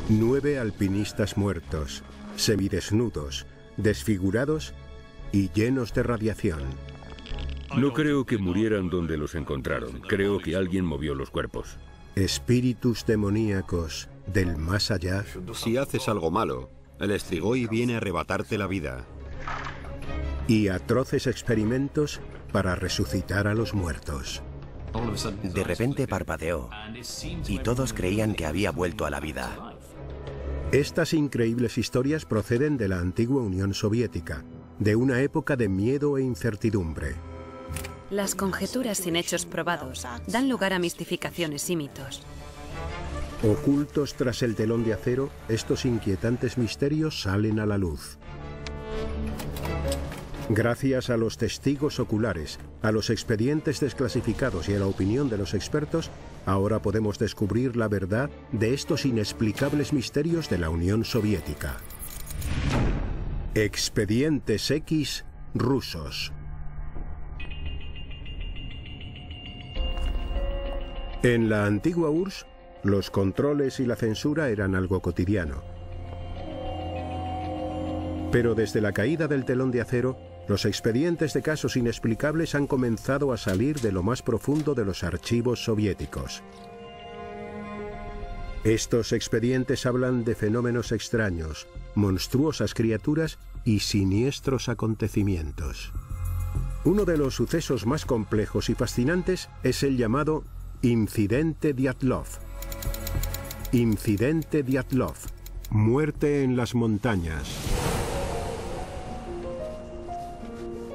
9 alpinistas muertos, semidesnudos, desfigurados y llenos de radiación. No creo que murieran donde los encontraron. Creo que alguien movió los cuerpos. Espíritus demoníacos del más allá. Si haces algo malo, el Strigoi viene a arrebatarte la vida. Y atroces experimentos para resucitar a los muertos. De repente parpadeó y todos creían que había vuelto a la vida. Estas increíbles historias proceden de la antigua Unión Soviética, de una época de miedo e incertidumbre. Las conjeturas sin hechos probados dan lugar a mistificaciones y mitos. Ocultos tras el telón de acero, estos inquietantes misterios salen a la luz. Gracias a los testigos oculares, a los expedientes desclasificados y a la opinión de los expertos, ahora podemos descubrir la verdad de estos inexplicables misterios de la Unión Soviética. Expedientes X rusos. En la antigua URSS, los controles y la censura eran algo cotidiano. Pero desde la caída del telón de acero, los expedientes de casos inexplicables han comenzado a salir de lo más profundo de los archivos soviéticos. Estos expedientes hablan de fenómenos extraños, monstruosas criaturas y siniestros acontecimientos. Uno de los sucesos más complejos y fascinantes es el llamado Incidente Dyatlov. Incidente Dyatlov. Muerte en las montañas.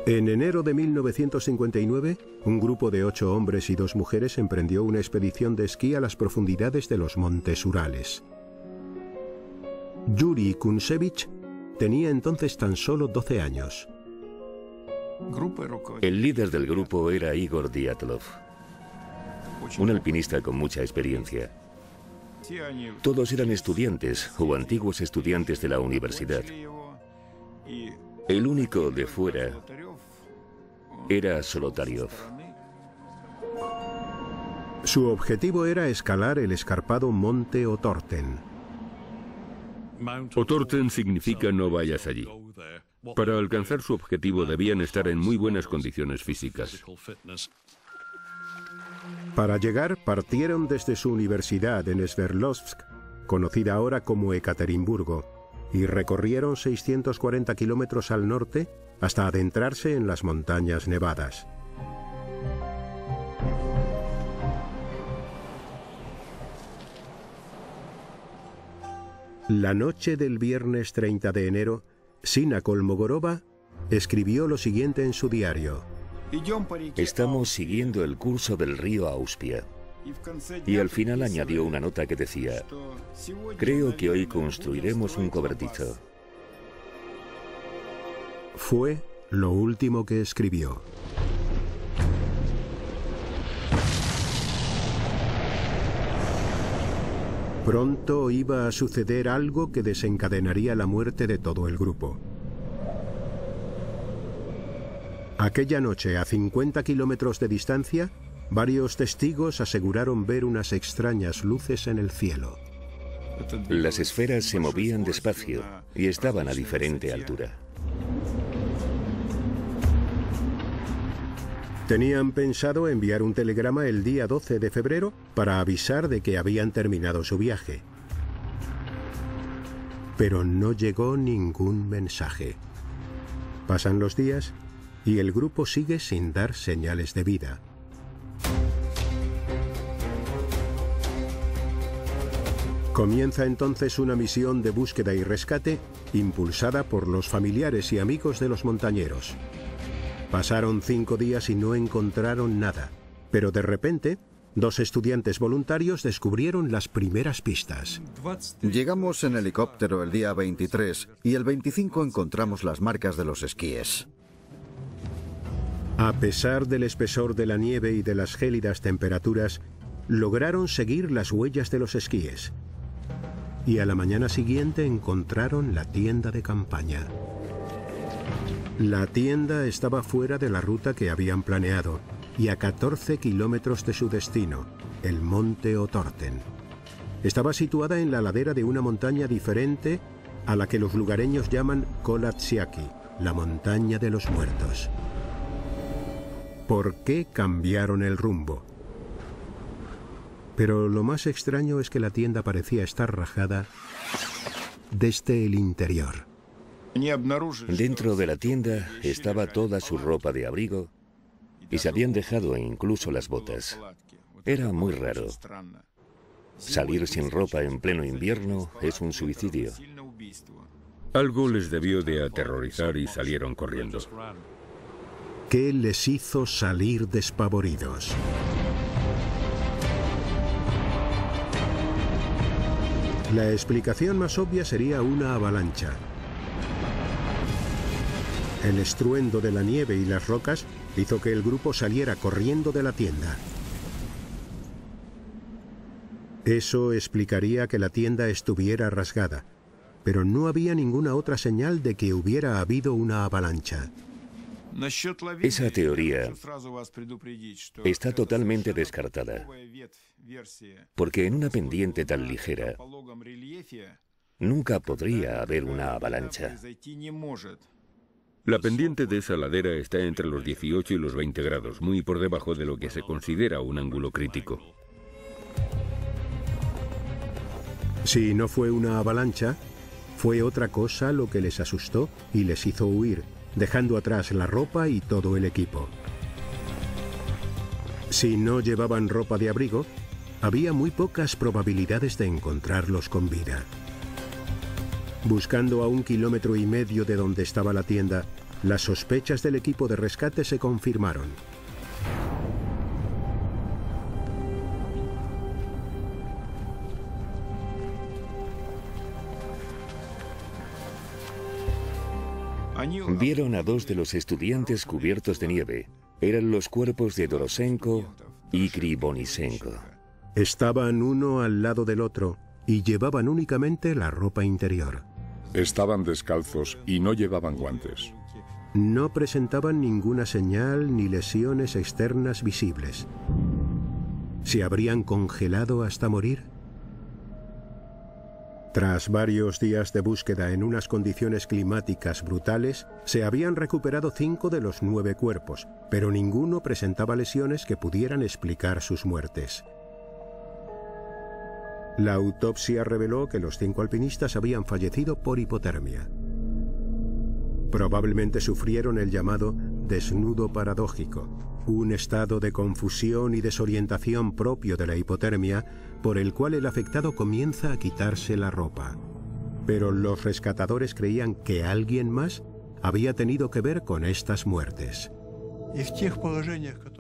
En enero de 1959, un grupo de 8 hombres y 2 mujeres emprendió una expedición de esquí a las profundidades de los montes Urales. Yuri Kunsevich tenía entonces tan solo 12 años. El líder del grupo era Igor Dyatlov, un alpinista con mucha experiencia. Todos eran estudiantes o antiguos estudiantes de la universidad. El único de fuera era Solotaryov. Su objetivo era escalar el escarpado monte Otorten. Otorten significa no vayas allí. Para alcanzar su objetivo debían estar en muy buenas condiciones físicas. Para llegar, partieron desde su universidad en Sverdlovsk, conocida ahora como Ekaterimburgo, y recorrieron 640 kilómetros al norte hasta adentrarse en las montañas nevadas. La noche del viernes 30 de enero, Sina Kolmogorova escribió lo siguiente en su diario. Estamos siguiendo el curso del río Auspia. Y al final añadió una nota que decía: creo que hoy construiremos un cobertizo. Fue lo último que escribió. Pronto iba a suceder algo que desencadenaría la muerte de todo el grupo. Aquella noche, a 50 kilómetros de distancia, varios testigos aseguraron ver unas extrañas luces en el cielo. Las esferas se movían despacio y estaban a diferente altura. Tenían pensado enviar un telegrama el día 12 de febrero para avisar de que habían terminado su viaje. Pero no llegó ningún mensaje. Pasan los días y el grupo sigue sin dar señales de vida. Comienza entonces una misión de búsqueda y rescate impulsada por los familiares y amigos de los montañeros. Pasaron 5 días y no encontraron nada, pero de repente, 2 estudiantes voluntarios descubrieron las primeras pistas. Llegamos en helicóptero el día 23 y el 25 encontramos las marcas de los esquíes. A pesar del espesor de la nieve y de las gélidas temperaturas, lograron seguir las huellas de los esquíes. Y a la mañana siguiente encontraron la tienda de campaña. La tienda estaba fuera de la ruta que habían planeado y a 14 kilómetros de su destino, el monte Otorten. estaba situada en la ladera de una montaña diferente a la que los lugareños llaman Kolatsiaki, la montaña de los muertos. ¿Por qué cambiaron el rumbo? Pero lo más extraño es que la tienda parecía estar rajada desde el interior. Dentro de la tienda estaba toda su ropa de abrigo y se habían dejado incluso las botas. Era muy raro. Salir sin ropa en pleno invierno es un suicidio. Algo les debió de aterrorizar y salieron corriendo. ¿Qué les hizo salir despavoridos? La explicación más obvia sería una avalancha. El estruendo de la nieve y las rocas hizo que el grupo saliera corriendo de la tienda. Eso explicaría que la tienda estuviera rasgada, pero no había ninguna otra señal de que hubiera habido una avalancha. Esa teoría está totalmente descartada, porque en una pendiente tan ligera nunca podría haber una avalancha. La pendiente de esa ladera está entre los 18 y los 20 grados, muy por debajo de lo que se considera un ángulo crítico. Si no fue una avalancha, fue otra cosa lo que les asustó y les hizo huir, dejando atrás la ropa y todo el equipo. Si no llevaban ropa de abrigo, había muy pocas probabilidades de encontrarlos con vida. Buscando a 1,5 kilómetros de donde estaba la tienda, las sospechas del equipo de rescate se confirmaron. Vieron a 2 de los estudiantes cubiertos de nieve. Eran los cuerpos de Dorosenko y Krivonisenko. Estaban uno al lado del otro y llevaban únicamente la ropa interior. Estaban descalzos y no llevaban guantes. No presentaban ninguna señal ni lesiones externas visibles. ¿Se habrían congelado hasta morir? Tras varios días de búsqueda en unas condiciones climáticas brutales, se habían recuperado 5 de los 9 cuerpos, pero ninguno presentaba lesiones que pudieran explicar sus muertes. La autopsia reveló que los 5 alpinistas habían fallecido por hipotermia. Probablemente sufrieron el llamado desnudo paradójico, un estado de confusión y desorientación propio de la hipotermia por el cual el afectado comienza a quitarse la ropa. Pero los rescatadores creían que alguien más había tenido que ver con estas muertes.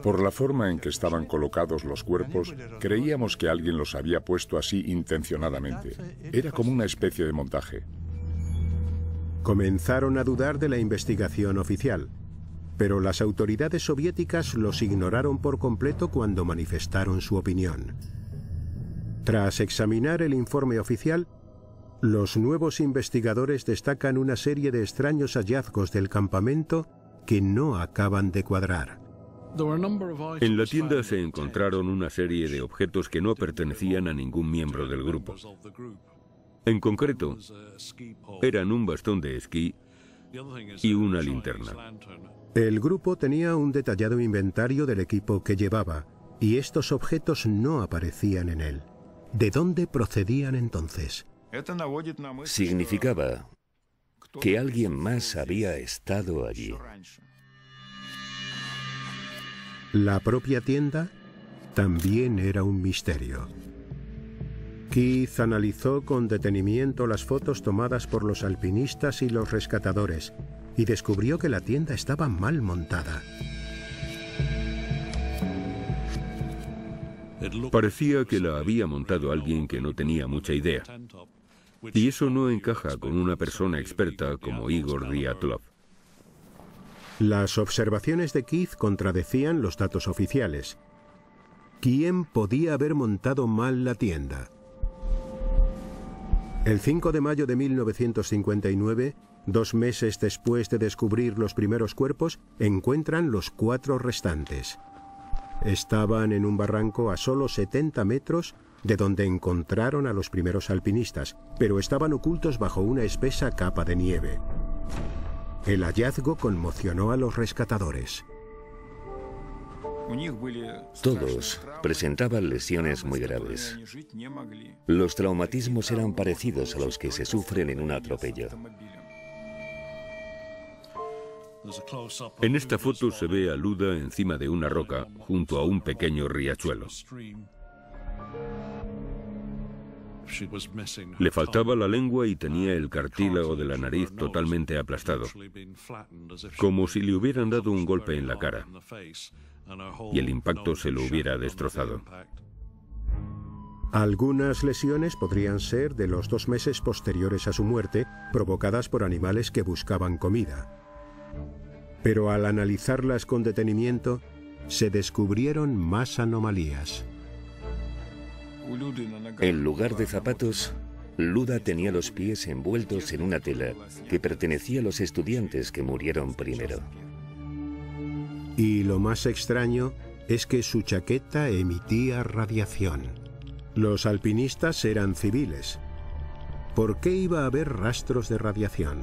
Por la forma en que estaban colocados los cuerpos, creíamos que alguien los había puesto así intencionadamente. Era como una especie de montaje. Comenzaron a dudar de la investigación oficial, pero las autoridades soviéticas los ignoraron por completo cuando manifestaron su opinión. Tras examinar el informe oficial, los nuevos investigadores destacan una serie de extraños hallazgos del campamento que no acaban de cuadrar. En la tienda se encontraron una serie de objetos que no pertenecían a ningún miembro del grupo. En concreto, eran un bastón de esquí y una linterna. El grupo tenía un detallado inventario del equipo que llevaba, y estos objetos no aparecían en él. ¿De dónde procedían entonces? Significaba que alguien más había estado allí. La propia tienda también era un misterio. Keith analizó con detenimiento las fotos tomadas por los alpinistas y los rescatadores y descubrió que la tienda estaba mal montada. Parecía que la había montado alguien que no tenía mucha idea. Y eso no encaja con una persona experta como Igor Dyatlov. Las observaciones de Keith contradecían los datos oficiales. ¿Quién podía haber montado mal la tienda? El 5 de mayo de 1959, 2 meses después de descubrir los primeros cuerpos, encuentran los 4 restantes. Estaban en un barranco a solo 70 metros de donde encontraron a los primeros alpinistas, pero estaban ocultos bajo una espesa capa de nieve. El hallazgo conmocionó a los rescatadores. Todos presentaban lesiones muy graves. Los traumatismos eran parecidos a los que se sufren en un atropello. En esta foto se ve a Luda encima de una roca, junto a un pequeño riachuelo. Le faltaba la lengua y tenía el cartílago de la nariz totalmente aplastado, como si le hubieran dado un golpe en la cara, y el impacto se lo hubiera destrozado. Algunas lesiones podrían ser de los 2 meses posteriores a su muerte, provocadas por animales que buscaban comida. Pero al analizarlas con detenimiento, se descubrieron más anomalías. En lugar de zapatos, Luda tenía los pies envueltos en una tela que pertenecía a los estudiantes que murieron primero. Y lo más extraño es que su chaqueta emitía radiación. Los alpinistas eran civiles. ¿Por qué iba a haber rastros de radiación?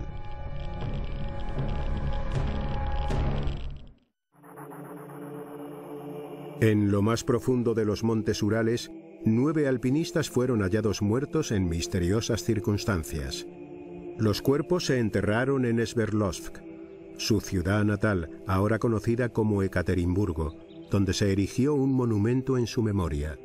En lo más profundo de los montes Urales, 9 alpinistas fueron hallados muertos en misteriosas circunstancias. Los cuerpos se enterraron en Sverdlovsk, su ciudad natal, ahora conocida como Ekaterimburgo, donde se erigió un monumento en su memoria.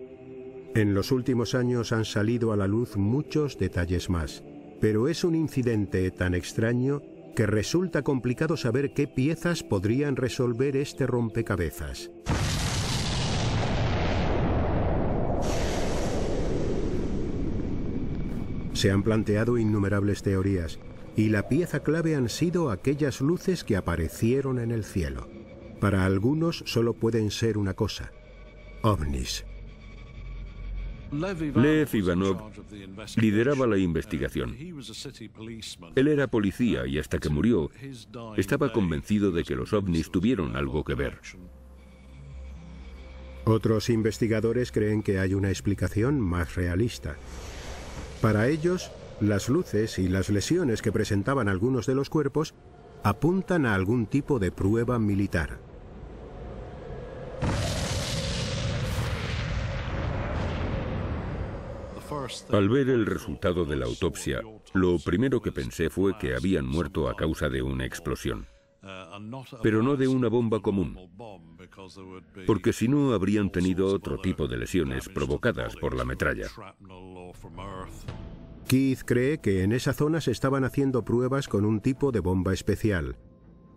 En los últimos años han salido a la luz muchos detalles más, pero es un incidente tan extraño que resulta complicado saber qué piezas podrían resolver este rompecabezas. Se han planteado innumerables teorías, y la pieza clave han sido aquellas luces que aparecieron en el cielo. Para algunos solo pueden ser una cosa: ovnis. Lev Ivanov lideraba la investigación. Él era policía y hasta que murió, estaba convencido de que los ovnis tuvieron algo que ver. Otros investigadores creen que hay una explicación más realista. Para ellos, las luces y las lesiones que presentaban algunos de los cuerpos apuntan a algún tipo de prueba militar. Al ver el resultado de la autopsia, lo primero que pensé fue que habían muerto a causa de una explosión. Pero no de una bomba común, porque si no habrían tenido otro tipo de lesiones provocadas por la metralla. Keith cree que en esa zona se estaban haciendo pruebas con un tipo de bomba especial,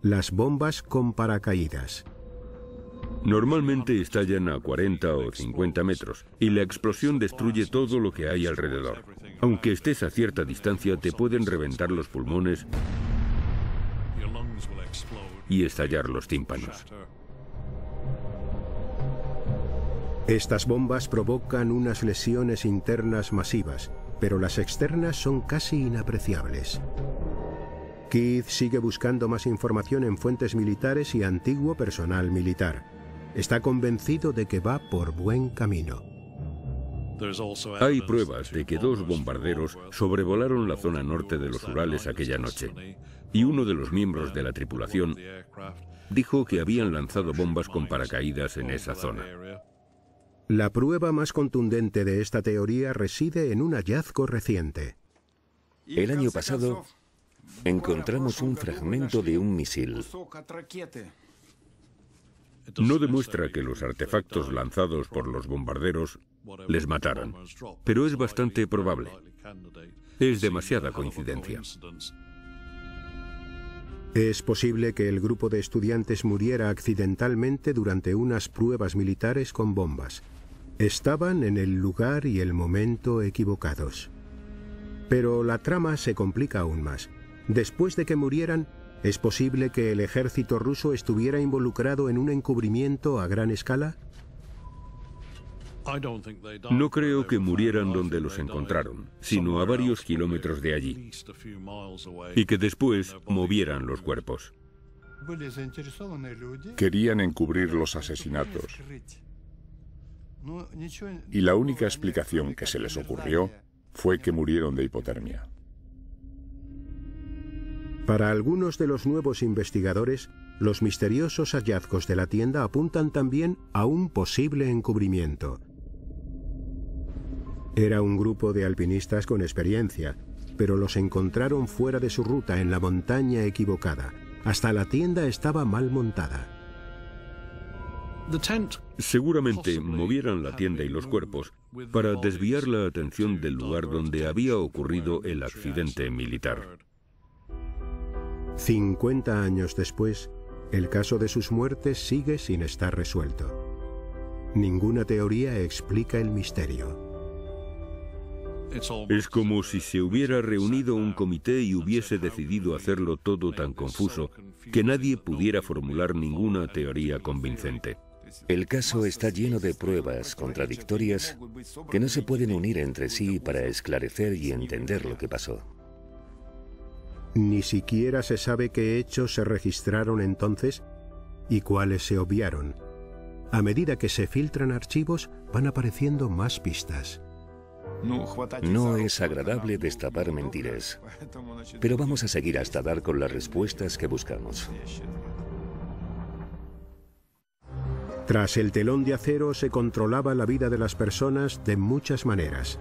las bombas con paracaídas. Normalmente estallan a 40 o 50 metros y la explosión destruye todo lo que hay alrededor. Aunque estés a cierta distancia, te pueden reventar los pulmones y estallar los tímpanos. Estas bombas provocan unas lesiones internas masivas, pero las externas son casi inapreciables. Keith sigue buscando más información en fuentes militares y antiguo personal militar. Está convencido de que va por buen camino. Hay pruebas de que 2 bombarderos sobrevolaron la zona norte de los Urales aquella noche, y uno de los miembros de la tripulación dijo que habían lanzado bombas con paracaídas en esa zona. La prueba más contundente de esta teoría reside en un hallazgo reciente. El año pasado encontramos un fragmento de un misil. No demuestra que los artefactos lanzados por los bombarderos les mataran, pero es bastante probable. Es demasiada coincidencia. Es posible que el grupo de estudiantes muriera accidentalmente durante unas pruebas militares con bombas. Estaban en el lugar y el momento equivocados. Pero la trama se complica aún más. Después de que murieran, ¿es posible que el ejército ruso estuviera involucrado en un encubrimiento a gran escala? No creo que murieran donde los encontraron, sino a varios kilómetros de allí, y que después movieran los cuerpos. Querían encubrir los asesinatos. Y la única explicación que se les ocurrió fue que murieron de hipotermia. Para algunos de los nuevos investigadores, los misteriosos hallazgos de la tienda apuntan también a un posible encubrimiento. Era un grupo de alpinistas con experiencia, pero los encontraron fuera de su ruta en la montaña equivocada. Hasta la tienda estaba mal montada. Seguramente movieran la tienda y los cuerpos para desviar la atención del lugar donde había ocurrido el accidente militar. 50 años después, el caso de sus muertes sigue sin estar resuelto. Ninguna teoría explica el misterio. Es como si se hubiera reunido un comité y hubiese decidido hacerlo todo tan confuso que nadie pudiera formular ninguna teoría convincente. El caso está lleno de pruebas contradictorias que no se pueden unir entre sí para esclarecer y entender lo que pasó. Ni siquiera se sabe qué hechos se registraron entonces y cuáles se obviaron. A medida que se filtran archivos, van apareciendo más pistas. No es agradable destapar mentiras, pero vamos a seguir hasta dar con las respuestas que buscamos. Tras el telón de acero se controlaba la vida de las personas de muchas maneras.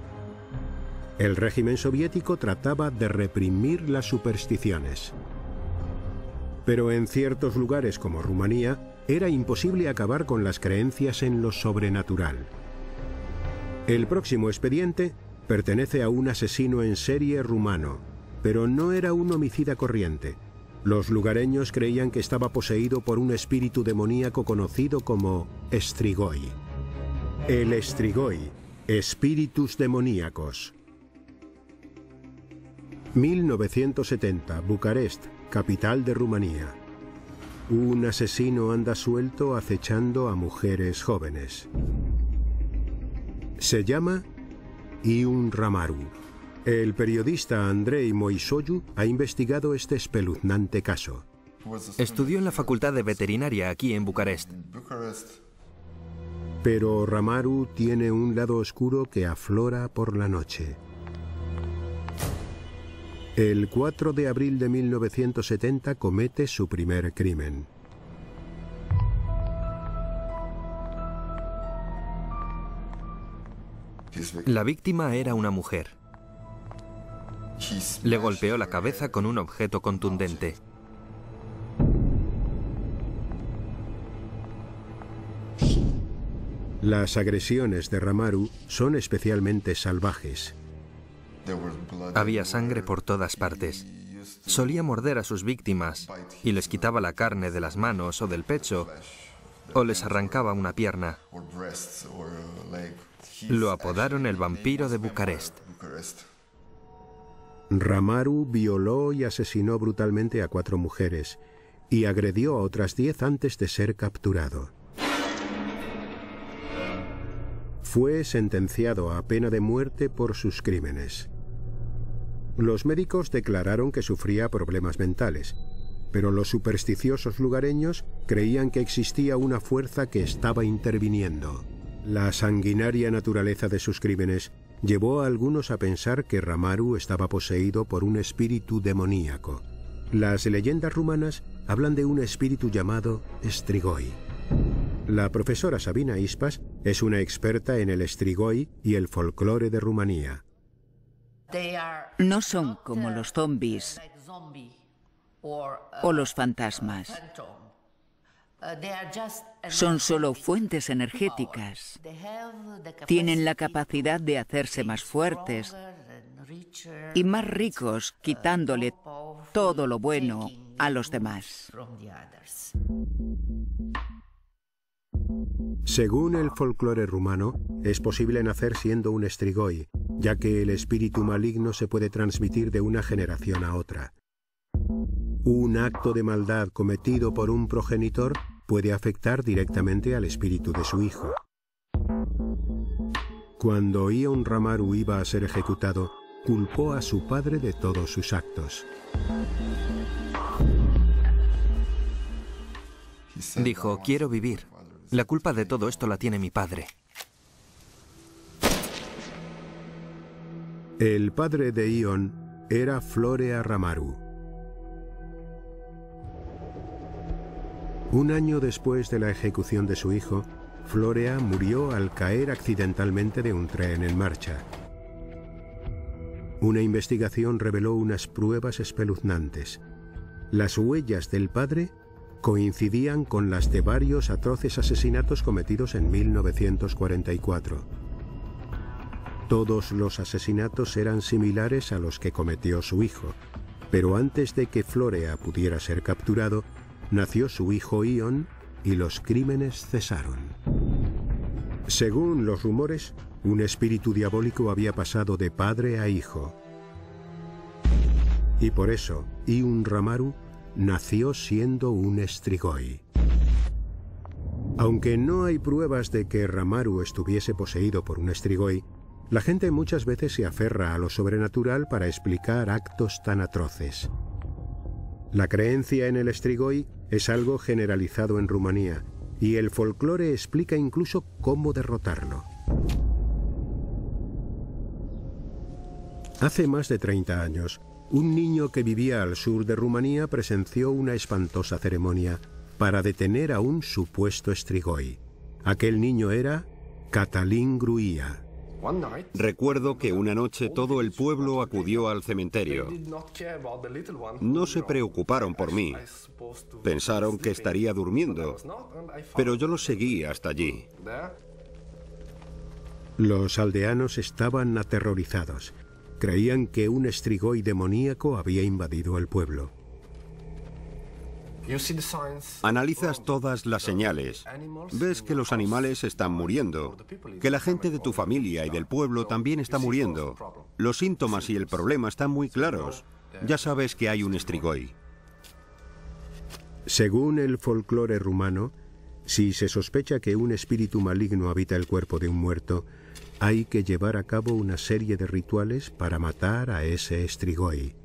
El régimen soviético trataba de reprimir las supersticiones. Pero en ciertos lugares como Rumanía, era imposible acabar con las creencias en lo sobrenatural. El próximo expediente pertenece a un asesino en serie rumano, pero no era un homicida corriente. Los lugareños creían que estaba poseído por un espíritu demoníaco conocido como Strigoi. El Strigoi, espíritus demoníacos. 1970, Bucarest, capital de Rumanía. Un asesino anda suelto acechando a mujeres jóvenes. Se llama Ion Ramaru. El periodista Andrei Moisoiu ha investigado este espeluznante caso. Estudió en la Facultad de Veterinaria aquí en Bucarest. Pero Ramaru tiene un lado oscuro que aflora por la noche. El 4 de abril de 1970 comete su primer crimen. La víctima era una mujer. Le golpeó la cabeza con un objeto contundente. Las agresiones de Ramaru son especialmente salvajes. Había sangre por todas partes. Solía morder a sus víctimas y les quitaba la carne de las manos o del pecho, o les arrancaba una pierna. Lo apodaron el vampiro de Bucarest. Ramaru violó y asesinó brutalmente a 4 mujeres y agredió a otras 10 antes de ser capturado. Fue sentenciado a pena de muerte por sus crímenes. Los médicos declararon que sufría problemas mentales, pero los supersticiosos lugareños creían que existía una fuerza que estaba interviniendo. La sanguinaria naturaleza de sus crímenes llevó a algunos a pensar que Ramaru estaba poseído por un espíritu demoníaco. Las leyendas rumanas hablan de un espíritu llamado Strigoi. La profesora Sabina Ispas es una experta en el Strigoi y el folclore de Rumanía. No son como los zombies o los fantasmas. Son solo fuentes energéticas. Tienen la capacidad de hacerse más fuertes y más ricos, quitándole todo lo bueno a los demás. Según el folclore rumano, es posible nacer siendo un Strigoi, ya que el espíritu maligno se puede transmitir de una generación a otra. Un acto de maldad cometido por un progenitor puede afectar directamente al espíritu de su hijo. Cuando Ion Ramaru iba a ser ejecutado, culpó a su padre de todos sus actos. Dijo, quiero vivir. La culpa de todo esto la tiene mi padre. El padre de Ion era Florea Ramaru. Un año después de la ejecución de su hijo, Florea murió al caer accidentalmente de un tren en marcha. Una investigación reveló unas pruebas espeluznantes. Las huellas del padre coincidían con las de varios atroces asesinatos cometidos en 1944. Todos los asesinatos eran similares a los que cometió su hijo, pero antes de que Florea pudiera ser capturado, nació su hijo Ion y los crímenes cesaron. Según los rumores, un espíritu diabólico había pasado de padre a hijo. Y por eso, Iun Ramaru nació siendo un Strigoi. Aunque no hay pruebas de que Ramaru estuviese poseído por un Strigoi, la gente muchas veces se aferra a lo sobrenatural para explicar actos tan atroces. La creencia en el Strigoi es algo generalizado en Rumanía, y el folclore explica incluso cómo derrotarlo. Hace más de 30 años, un niño que vivía al sur de Rumanía presenció una espantosa ceremonia para detener a un supuesto Strigoi. Aquel niño era Cătălin Gruia. Recuerdo que una noche todo el pueblo acudió al cementerio. No se preocuparon por mí. Pensaron que estaría durmiendo, pero yo los seguí hasta allí. Los aldeanos estaban aterrorizados. Creían que un Strigoi demoníaco había invadido el pueblo. Analizas todas las señales. Ves que los animales están muriendo, que la gente de tu familia y del pueblo también está muriendo. Los síntomas y el problema están muy claros. Ya sabes que hay un Strigoi. Según el folclore rumano, si se sospecha que un espíritu maligno habita el cuerpo de un muerto, hay que llevar a cabo una serie de rituales para matar a ese Strigoi.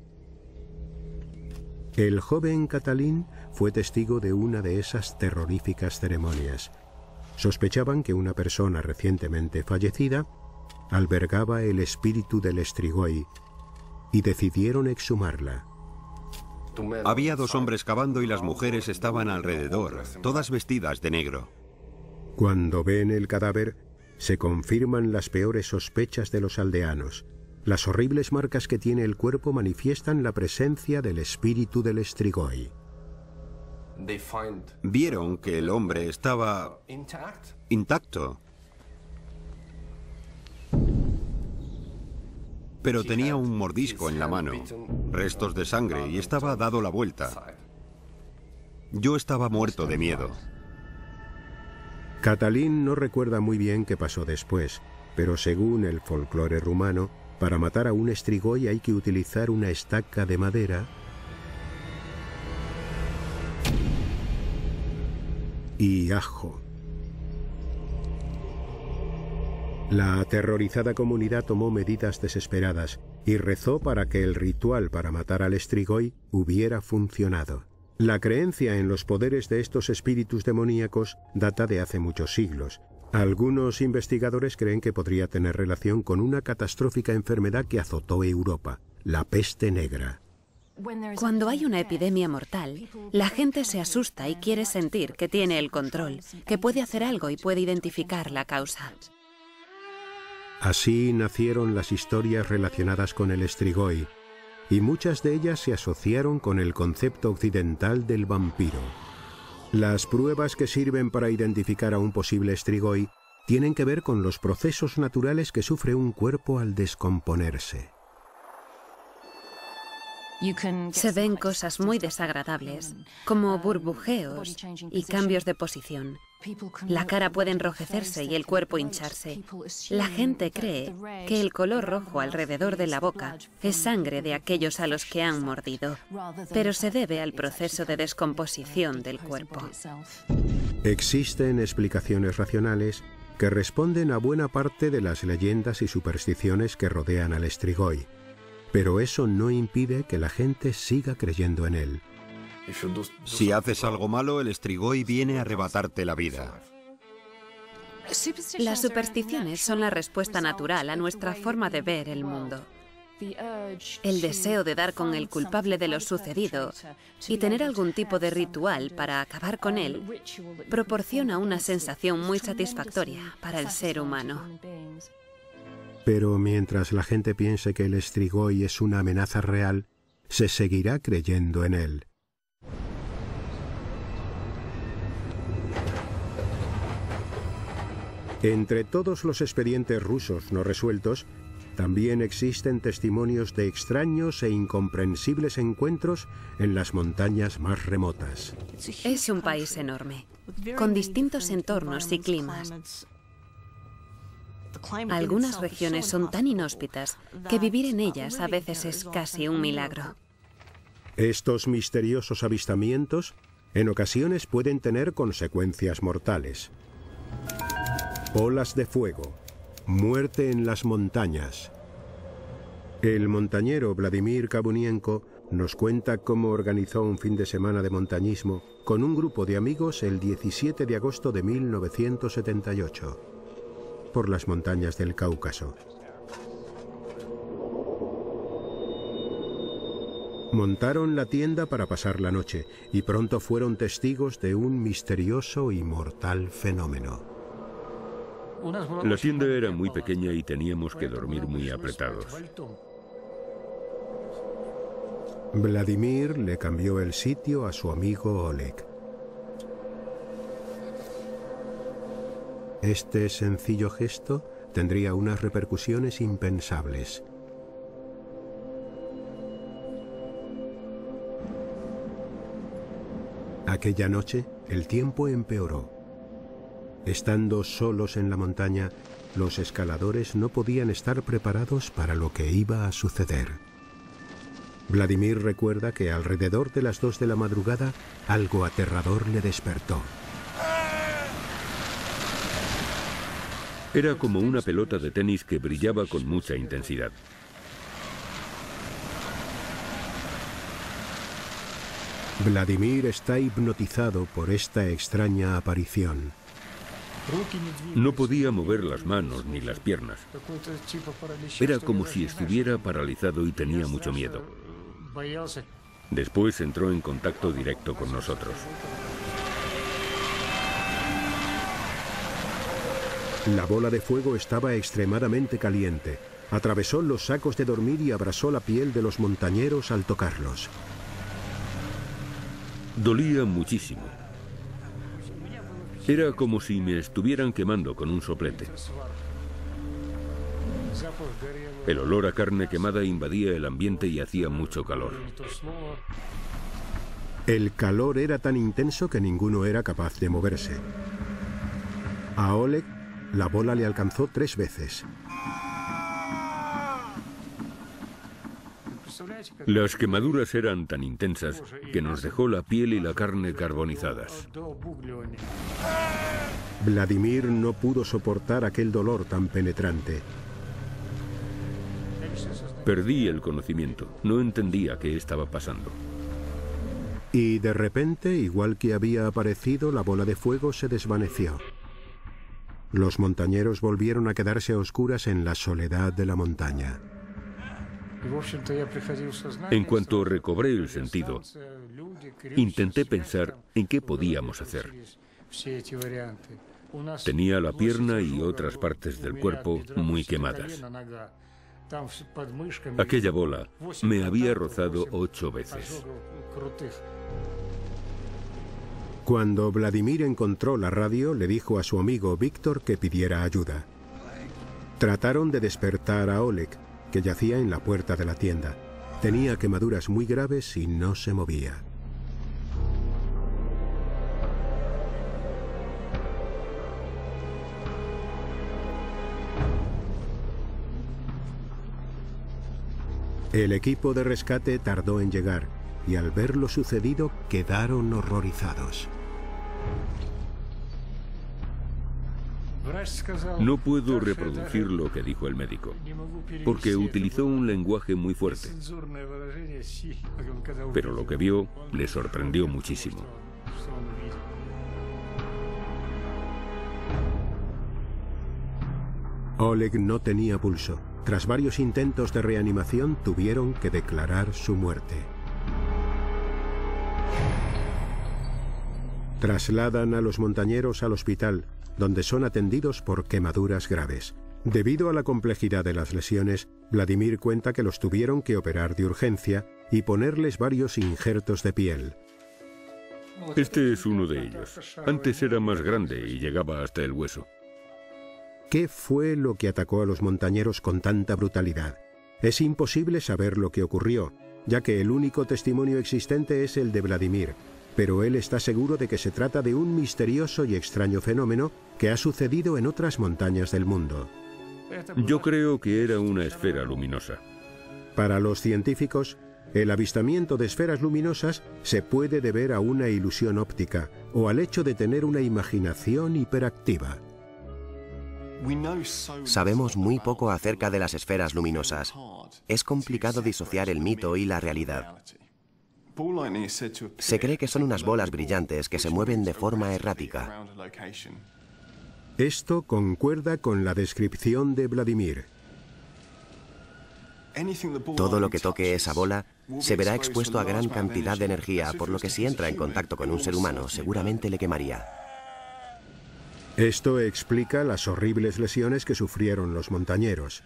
El joven Cătălin fue testigo de una de esas terroríficas ceremonias. Sospechaban que una persona recientemente fallecida albergaba el espíritu del Strigoi y decidieron exhumarla. Había 2 hombres cavando y las mujeres estaban alrededor, todas vestidas de negro. Cuando ven el cadáver, se confirman las peores sospechas de los aldeanos. Las horribles marcas que tiene el cuerpo manifiestan la presencia del espíritu del Strigoi. Vieron que el hombre estaba intacto, pero tenía un mordisco en la mano, restos de sangre y estaba dado la vuelta. Yo estaba muerto de miedo. Cătălin no recuerda muy bien qué pasó después, pero según el folclore rumano, para matar a un Strigoi hay que utilizar una estaca de madera y ajo. La aterrorizada comunidad tomó medidas desesperadas y rezó para que el ritual para matar al Strigoi hubiera funcionado. La creencia en los poderes de estos espíritus demoníacos data de hace muchos siglos. Algunos investigadores creen que podría tener relación con una catastrófica enfermedad que azotó Europa, la peste negra. Cuando hay una epidemia mortal, la gente se asusta y quiere sentir que tiene el control, que puede hacer algo y puede identificar la causa. Así nacieron las historias relacionadas con el Strigoi, y muchas de ellas se asociaron con el concepto occidental del vampiro. Las pruebas que sirven para identificar a un posible Strigoi tienen que ver con los procesos naturales que sufre un cuerpo al descomponerse. Se ven cosas muy desagradables, como burbujeos y cambios de posición. La cara puede enrojecerse y el cuerpo hincharse. La gente cree que el color rojo alrededor de la boca es sangre de aquellos a los que han mordido, pero se debe al proceso de descomposición del cuerpo. Existen explicaciones racionales que responden a buena parte de las leyendas y supersticiones que rodean al Strigoi, pero eso no impide que la gente siga creyendo en él. Si haces algo malo, el Strigoi viene a arrebatarte la vida. Las supersticiones son la respuesta natural a nuestra forma de ver el mundo. El deseo de dar con el culpable de lo sucedido y tener algún tipo de ritual para acabar con él proporciona una sensación muy satisfactoria para el ser humano. Pero mientras la gente piense que el Strigoi es una amenaza real, se seguirá creyendo en él. Entre todos los expedientes rusos no resueltos, también existen testimonios de extraños e incomprensibles encuentros en las montañas más remotas. Es un país enorme, con distintos entornos y climas. Algunas regiones son tan inhóspitas que vivir en ellas a veces es casi un milagro. Estos misteriosos avistamientos en ocasiones pueden tener consecuencias mortales. Olas de fuego, muerte en las montañas. El montañero Vladimir Kabunienko nos cuenta cómo organizó un fin de semana de montañismo con un grupo de amigos el 17 de agosto de 1978. Por las montañas del Cáucaso. Montaron la tienda para pasar la noche y pronto fueron testigos de un misterioso y mortal fenómeno. La tienda era muy pequeña y teníamos que dormir muy apretados. Vladimir le cambió el sitio a su amigo Oleg. Este sencillo gesto tendría unas repercusiones impensables. Aquella noche, el tiempo empeoró. Estando solos en la montaña, los escaladores no podían estar preparados para lo que iba a suceder. Vladimir recuerda que alrededor de las 2 de la madrugada, algo aterrador le despertó. Era como una pelota de tenis que brillaba con mucha intensidad. Vladimir está hipnotizado por esta extraña aparición. No podía mover las manos ni las piernas. Era como si estuviera paralizado y tenía mucho miedo. Después entró en contacto directo con nosotros. La bola de fuego estaba extremadamente caliente. Atravesó los sacos de dormir y abrasó la piel de los montañeros al tocarlos. Dolía muchísimo. Era como si me estuvieran quemando con un soplete. El olor a carne quemada invadía el ambiente y hacía mucho calor. El calor era tan intenso que ninguno era capaz de moverse. A Oleg, la bola le alcanzó 3 veces. Las quemaduras eran tan intensas que nos dejó la piel y la carne carbonizadas. Vladimir no pudo soportar aquel dolor tan penetrante. Perdí el conocimiento. No entendía qué estaba pasando. Y de repente, igual que había aparecido, la bola de fuego se desvaneció. Los montañeros volvieron a quedarse a oscuras en la soledad de la montaña. En cuanto recobré el sentido, intenté pensar en qué podíamos hacer. Tenía la pierna y otras partes del cuerpo muy quemadas. Aquella bola me había rozado 8 veces. Cuando Vladimir encontró la radio, le dijo a su amigo Víctor que pidiera ayuda. Trataron de despertar a Oleg, que yacía en la puerta de la tienda. Tenía quemaduras muy graves y no se movía. El equipo de rescate tardó en llegar y al ver lo sucedido quedaron horrorizados. No puedo reproducir lo que dijo el médico, porque utilizó un lenguaje muy fuerte. Pero lo que vio le sorprendió muchísimo. Oleg no tenía pulso. tras varios intentos de reanimación, tuvieron que declarar su muerte. Trasladan a los montañeros al hospital, donde son atendidos por quemaduras graves. Debido a la complejidad de las lesiones, Vladimir cuenta que los tuvieron que operar de urgencia y ponerles varios injertos de piel. Este es uno de ellos. Antes era más grande y llegaba hasta el hueso. ¿Qué fue lo que atacó a los montañeros con tanta brutalidad? Es imposible saber lo que ocurrió, ya que el único testimonio existente es el de Vladimir, pero él está seguro de que se trata de un misterioso y extraño fenómeno que ha sucedido en otras montañas del mundo. Yo creo que era una esfera luminosa. Para los científicos, el avistamiento de esferas luminosas se puede deber a una ilusión óptica o al hecho de tener una imaginación hiperactiva. Sabemos muy poco acerca de las esferas luminosas. Es complicado disociar el mito y la realidad. Se cree que son unas bolas brillantes que se mueven de forma errática. Esto concuerda con la descripción de Vladimir. Todo lo que toque esa bola se verá expuesto a gran cantidad de energía, por lo que si entra en contacto con un ser humano, seguramente le quemaría. Esto explica las horribles lesiones que sufrieron los montañeros.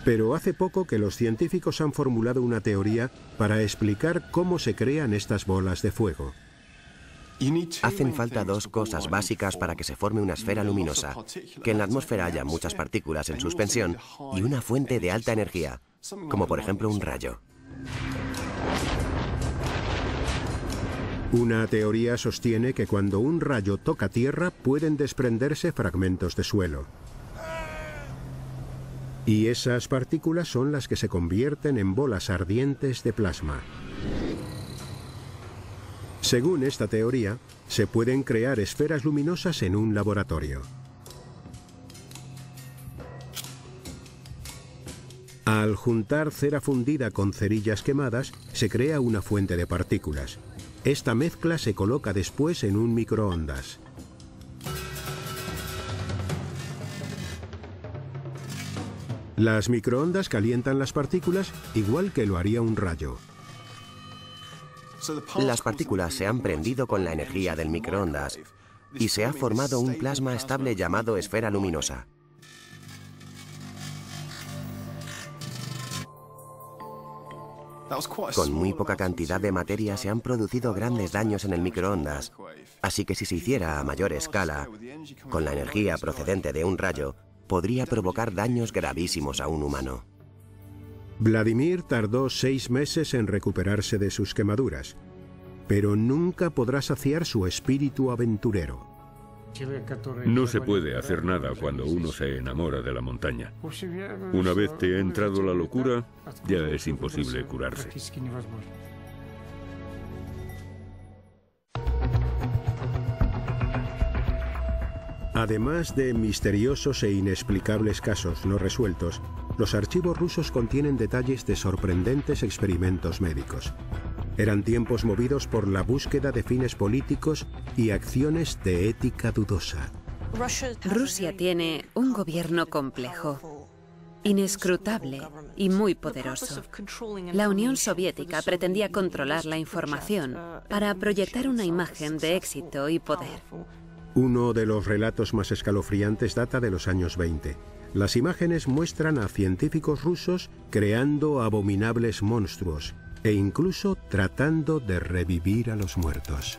Pero hace poco que los científicos han formulado una teoría para explicar cómo se crean estas bolas de fuego. Hacen falta dos cosas básicas para que se forme una esfera luminosa: que en la atmósfera haya muchas partículas en suspensión y una fuente de alta energía, como por ejemplo un rayo. Una teoría sostiene que cuando un rayo toca tierra pueden desprenderse fragmentos de suelo. Y esas partículas son las que se convierten en bolas ardientes de plasma. Según esta teoría, se pueden crear esferas luminosas en un laboratorio. Al juntar cera fundida con cerillas quemadas, se crea una fuente de partículas. Esta mezcla se coloca después en un microondas. Las microondas calientan las partículas igual que lo haría un rayo. Las partículas se han prendido con la energía del microondas y se ha formado un plasma estable llamado esfera luminosa. Con muy poca cantidad de materia se han producido grandes daños en el microondas, así que si se hiciera a mayor escala, con la energía procedente de un rayo, podría provocar daños gravísimos a un humano. Vladimir tardó 6 meses en recuperarse de sus quemaduras, pero nunca podrá saciar su espíritu aventurero. No se puede hacer nada cuando uno se enamora de la montaña. Una vez te ha entrado la locura, ya es imposible curarse. Además de misteriosos e inexplicables casos no resueltos, los archivos rusos contienen detalles de sorprendentes experimentos médicos. Eran tiempos movidos por la búsqueda de fines políticos y acciones de ética dudosa. Rusia tiene un gobierno complejo, inescrutable y muy poderoso. La Unión Soviética pretendía controlar la información para proyectar una imagen de éxito y poder. Uno de los relatos más escalofriantes data de los años 20. Las imágenes muestran a científicos rusos creando abominables monstruos e incluso tratando de revivir a los muertos.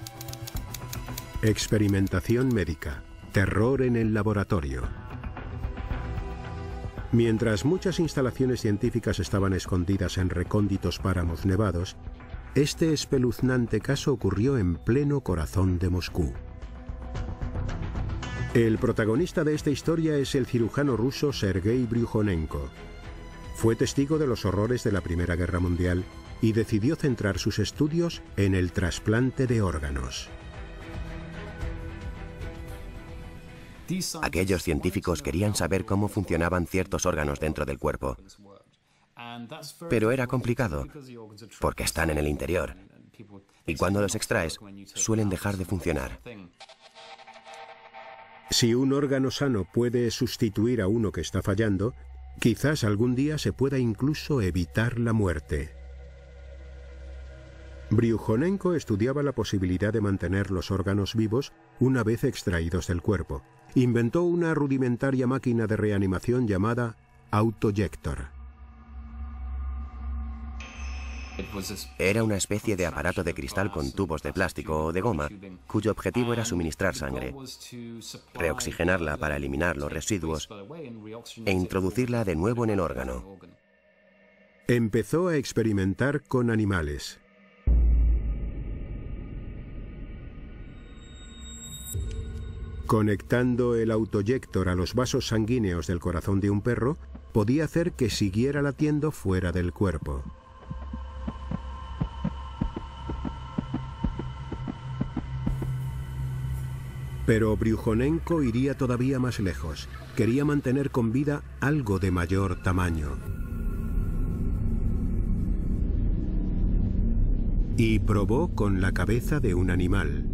Experimentación médica. Terror en el laboratorio. Mientras muchas instalaciones científicas estaban escondidas en recónditos páramos nevados, este espeluznante caso ocurrió en pleno corazón de Moscú. El protagonista de esta historia es el cirujano ruso Sergei Bryukhanenko. Fue testigo de los horrores de la Primera Guerra Mundial y decidió centrar sus estudios en el trasplante de órganos. Aquellos científicos querían saber cómo funcionaban ciertos órganos dentro del cuerpo. Pero era complicado, porque están en el interior. Y cuando los extraes, suelen dejar de funcionar. Si un órgano sano puede sustituir a uno que está fallando, quizás algún día se pueda incluso evitar la muerte. Bryukhanenko estudiaba la posibilidad de mantener los órganos vivos una vez extraídos del cuerpo. Inventó una rudimentaria máquina de reanimación llamada autoyector. Era una especie de aparato de cristal con tubos de plástico o de goma, cuyo objetivo era suministrar sangre, reoxigenarla para eliminar los residuos e introducirla de nuevo en el órgano. Empezó a experimentar con animales. Conectando el autoyector a los vasos sanguíneos del corazón de un perro, podía hacer que siguiera latiendo fuera del cuerpo. Pero Bryukhanenko iría todavía más lejos. Quería mantener con vida algo de mayor tamaño. Y probó con la cabeza de un animal.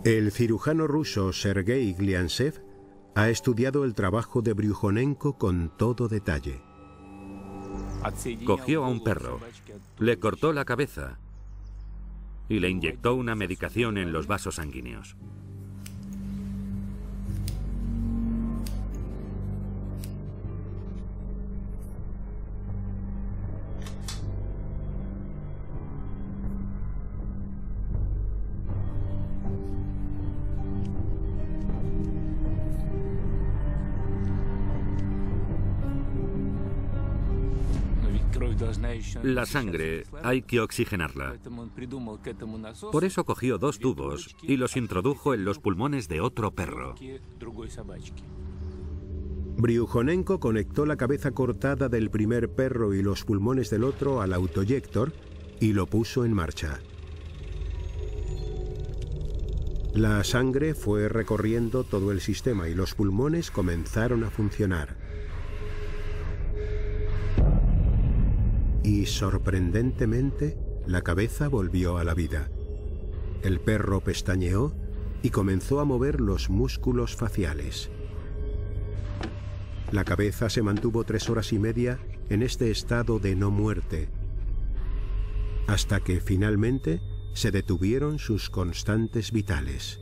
El cirujano ruso Sergei Gliantsev ha estudiado el trabajo de Bryukhanenko con todo detalle. Cogió a un perro, le cortó la cabeza y le inyectó una medicación en los vasos sanguíneos. La sangre hay que oxigenarla. Por eso cogió 2 tubos y los introdujo en los pulmones de otro perro. Bryukhanenko conectó la cabeza cortada del primer perro y los pulmones del otro al autoyector y lo puso en marcha. La sangre fue recorriendo todo el sistema y los pulmones comenzaron a funcionar. Y sorprendentemente, la cabeza volvió a la vida. El perro pestañeó y comenzó a mover los músculos faciales. La cabeza se mantuvo 3 horas y media en este estado de no muerte, hasta que finalmente se detuvieron sus constantes vitales.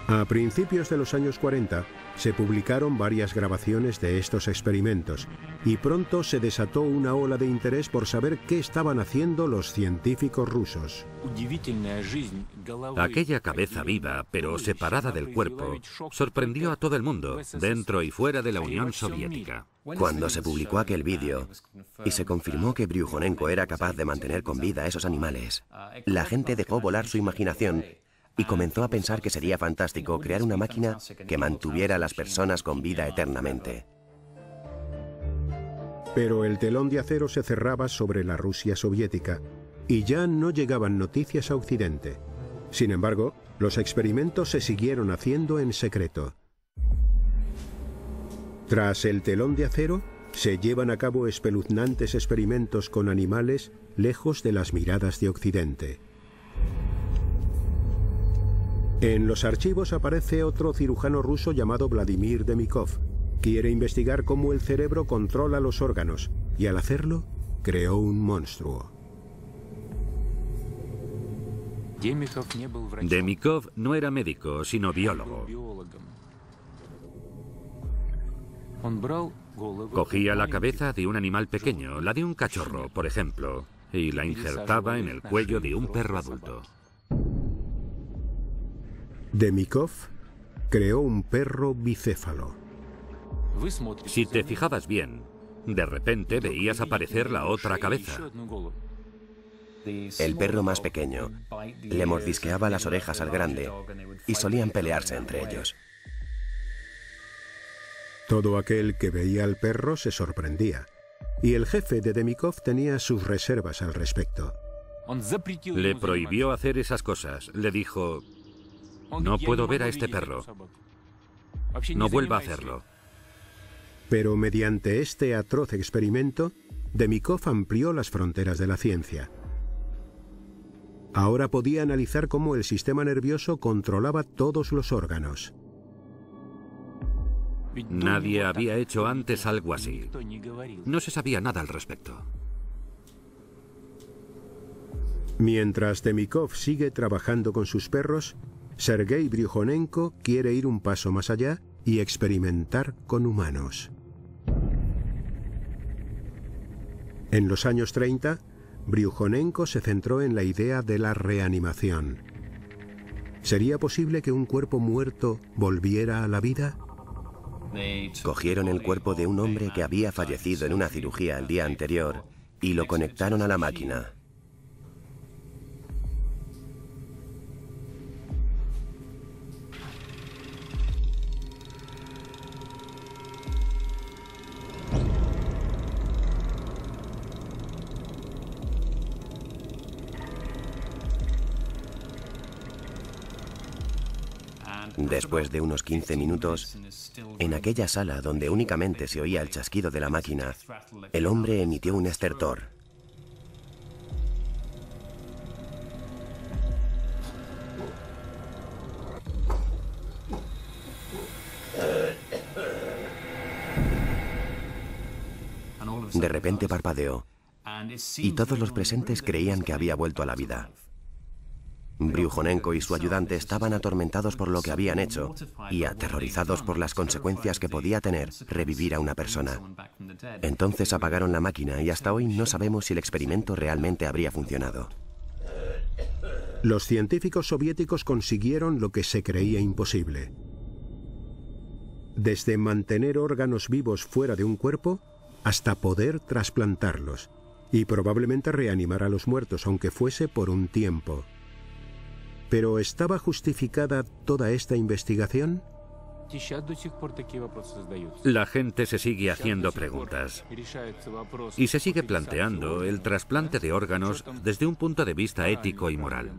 A principios de los años 40, se publicaron varias grabaciones de estos experimentos y pronto se desató una ola de interés por saber qué estaban haciendo los científicos rusos. Aquella cabeza viva, pero separada del cuerpo, sorprendió a todo el mundo, dentro y fuera de la Unión Soviética. Cuando se publicó aquel vídeo y se confirmó que Bryukhanenko era capaz de mantener con vida a esos animales, la gente dejó volar su imaginación y comenzó a pensar que sería fantástico crear una máquina que mantuviera a las personas con vida eternamente. Pero el telón de acero se cerraba sobre la Rusia soviética y ya no llegaban noticias a Occidente. Sin embargo, los experimentos se siguieron haciendo en secreto. Tras el telón de acero, se llevan a cabo espeluznantes experimentos con animales lejos de las miradas de Occidente. En los archivos aparece otro cirujano ruso llamado Vladimir Demikov. Quiere investigar cómo el cerebro controla los órganos y al hacerlo, creó un monstruo. Demikov no era médico, sino biólogo. Cogía la cabeza de un animal pequeño, la de un cachorro, por ejemplo, y la injertaba en el cuello de un perro adulto. Demikov creó un perro bicéfalo. Si te fijabas bien, de repente veías aparecer la otra cabeza. El perro más pequeño le mordisqueaba las orejas al grande y solían pelearse entre ellos. Todo aquel que veía al perro se sorprendía, y el jefe de Demikov tenía sus reservas al respecto. Le prohibió hacer esas cosas. Le dijo: No puedo ver a este perro. No vuelva a hacerlo. Pero mediante este atroz experimento, Demikov amplió las fronteras de la ciencia. Ahora podía analizar cómo el sistema nervioso controlaba todos los órganos. Nadie había hecho antes algo así. No se sabía nada al respecto. Mientras Demikov sigue trabajando con sus perros, Sergei Bryukhanenko quiere ir un paso más allá y experimentar con humanos. En los años 30, Bryukhanenko se centró en la idea de la reanimación. ¿Sería posible que un cuerpo muerto volviera a la vida? Cogieron el cuerpo de un hombre que había fallecido en una cirugía el día anterior y lo conectaron a la máquina. Después de unos 15 minutos, en aquella sala donde únicamente se oía el chasquido de la máquina, el hombre emitió un estertor. De repente parpadeó, y todos los presentes creían que había vuelto a la vida. Bryukhanenko y su ayudante estaban atormentados por lo que habían hecho y aterrorizados por las consecuencias que podía tener revivir a una persona. Entonces apagaron la máquina y hasta hoy no sabemos si el experimento realmente habría funcionado. Los científicos soviéticos consiguieron lo que se creía imposible. Desde mantener órganos vivos fuera de un cuerpo hasta poder trasplantarlos y probablemente reanimar a los muertos, aunque fuese por un tiempo. ¿Pero estaba justificada toda esta investigación? La gente se sigue haciendo preguntas y se sigue planteando el trasplante de órganos desde un punto de vista ético y moral.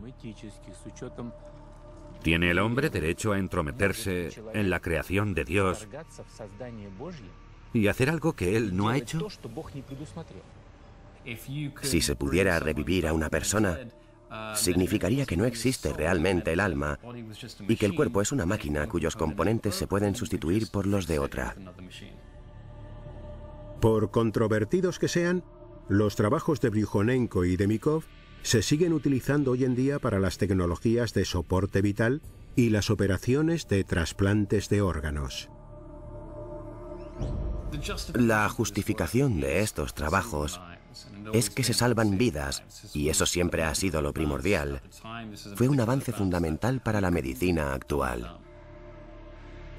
¿Tiene el hombre derecho a entrometerse en la creación de Dios y hacer algo que él no ha hecho? Si se pudiera revivir a una persona, significaría que no existe realmente el alma y que el cuerpo es una máquina cuyos componentes se pueden sustituir por los de otra. Por controvertidos que sean, los trabajos de Bryukhanenko y Demikov se siguen utilizando hoy en día para las tecnologías de soporte vital y las operaciones de trasplantes de órganos. La justificación de estos trabajos es que se salvan vidas, y eso siempre ha sido lo primordial. Fue un avance fundamental para la medicina actual.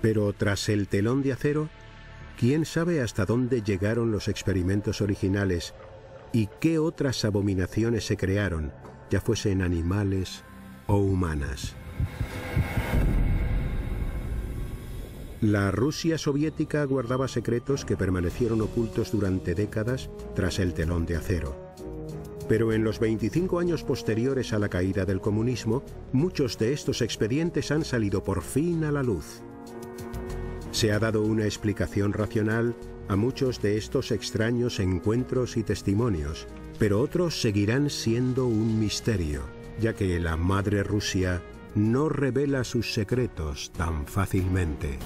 Pero tras el telón de acero, ¿quién sabe hasta dónde llegaron los experimentos originales y qué otras abominaciones se crearon, ya fuesen animales o humanas? La Rusia soviética guardaba secretos que permanecieron ocultos durante décadas tras el telón de acero. Pero en los 25 años posteriores a la caída del comunismo, muchos de estos expedientes han salido por fin a la luz. Se ha dado una explicación racional a muchos de estos extraños encuentros y testimonios, pero otros seguirán siendo un misterio, ya que la madre Rusia no revela sus secretos tan fácilmente.